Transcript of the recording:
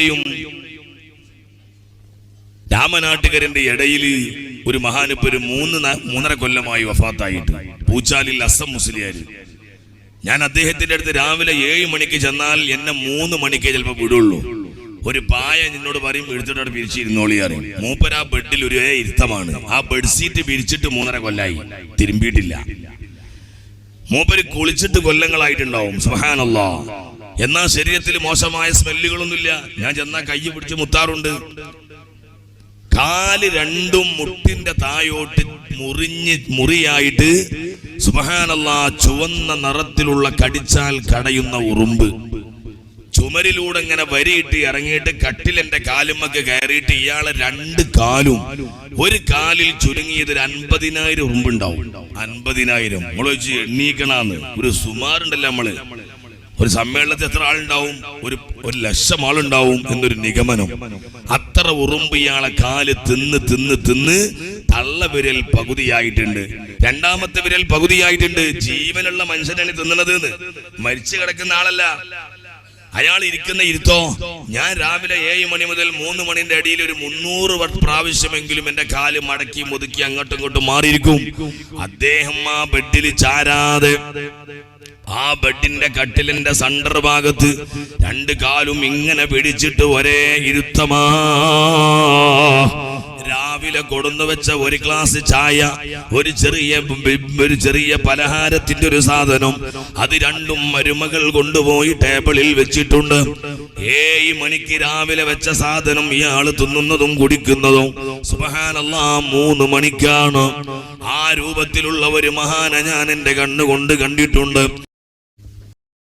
അലിയുടെയും രാമനാട്ടുകരന്റെ ഇടയിൽ ഒരു മഹാനിപ്പ് ഒരു 3.5 കൊല്ലമായി വഫാത്തായിട്ട് പൂച്ചാലിൽ അസം മുസ്ലിയാർ. ഞാൻ അദ്ദേഹത്തിന്റെ അടുത്ത് രാവിലെ 7 മണിക്ക് ചെന്നാൽ എന്നെ 3 മണിക്കേ ചിലപ്പോൾ വിടുള്ളൂ. ഒരു പായ നിന്നോട് പറയും എടുത്തിട്ട് പിരിച്ചിരുന്നോളിയാറ്. മൂപ്പര ആ ബെഡിൽ ഒരു ഇരുത്തമാണ്. ആ ബെഡ്ഷീറ്റ് പിരിച്ചിട്ട് 3.5 കൊല്ലായി തിരുമ്പിയിട്ടില്ല. മൂപ്പര് കുളിച്ചിട്ട് കൊല്ലങ്ങളായിട്ടുണ്ടാവും. സുബ്ഹാനല്ലാഹ്. എന്നാ ശരീരത്തിൽ മോശമായ സ്മെല്ലുകളൊന്നുമില്ല. ഞാൻ ചെന്നാ കൈ പിടിച്ച് മുത്താറുണ്ട്. കാല് രണ്ടും മുട്ടിന്റെ തായോട്ട് മുറിയായിട്ട് സുബ്ഹാനല്ലാഹ് ചുവന്ന നിറത്തിലുള്ള കടിച്ചാൽ കടയുന്ന ഉറുമ്പ്. ചുമരിലൂടെ ഇങ്ങനെ വരിയിട്ട് ഇറങ്ങിയിട്ട് കട്ടിലെന്റെ കാലുമൊക്കെ കയറിയിട്ട് ഇയാളെ 2 കാലും ഒരു കാലിൽ ചുരുങ്ങിയത് 50,000 ഉറുമ്പുണ്ടാവും. 50,000 നമ്മൾ വെച്ച് എണ്ണീക്കണാന്ന് ഒരു സുമാറുണ്ടല്ലോ. നമ്മള് ഒരു സമ്മേളനത്തിൽ എത്ര ആളുണ്ടാവും? ഒരു 1,00,000 ആളുണ്ടാവും എന്നൊരു നിഗമനം. അത്ര ഉറുമ്പ് ഇയാളെ കാല് തിന്ന് തള്ളവിരൽ പകുതിയായിട്ടുണ്ട്. 2ാമത്തെ വിരൽ പകുതിയായിട്ടുണ്ട്. ജീവനുള്ള മനുഷ്യനാണ് തിന്നണത്. മരിച്ചു കിടക്കുന്ന ആളല്ല. അയാൾ ഇരിക്കുന്ന ഇരുത്തോ. ഞാൻ രാവിലെ 7 മണി മുതൽ 3 മണിന്റെ അടിയിൽ ഒരു 300 പ്രാവശ്യമെങ്കിലും എന്റെ കാല് മടക്കി മുതുക്കി അങ്ങോട്ടും ഇങ്ങോട്ടും മാറിയിരിക്കും. അദ്ദേഹം ആ ബെഡിൽ ചാരാതെ ആ ബെഡിന്റെ കട്ടിലിന്റെ സെന്റർ ഭാഗത്ത് 2 കാലും ഇങ്ങനെ പിടിച്ചിട്ട് ഒരേ ഇരുത്തമാ. രാവിലെ കൊടുന്നു വെച്ച ഒരു ഗ്ലാസ് ചായ, ഒരു ചെറിയ പലഹാരത്തിന്റെ ഒരു സാധനം, അത് 2ഉം മരുമകൾ കൊണ്ടുപോയി ടേബിളിൽ വെച്ചിട്ടുണ്ട്. 7 മണിക്ക് രാവിലെ വെച്ച സാധനം ഇയാള് തിന്നുന്നതും കുടിക്കുന്നതും സുബ്ഹാനല്ലാഹ് 3 മണിക്കാണ്. ആ രൂപത്തിലുള്ള ഒരു മഹാനെ ഞാൻ എന്റെ കണ്ണുകൊണ്ട് കണ്ടിട്ടുണ്ട്.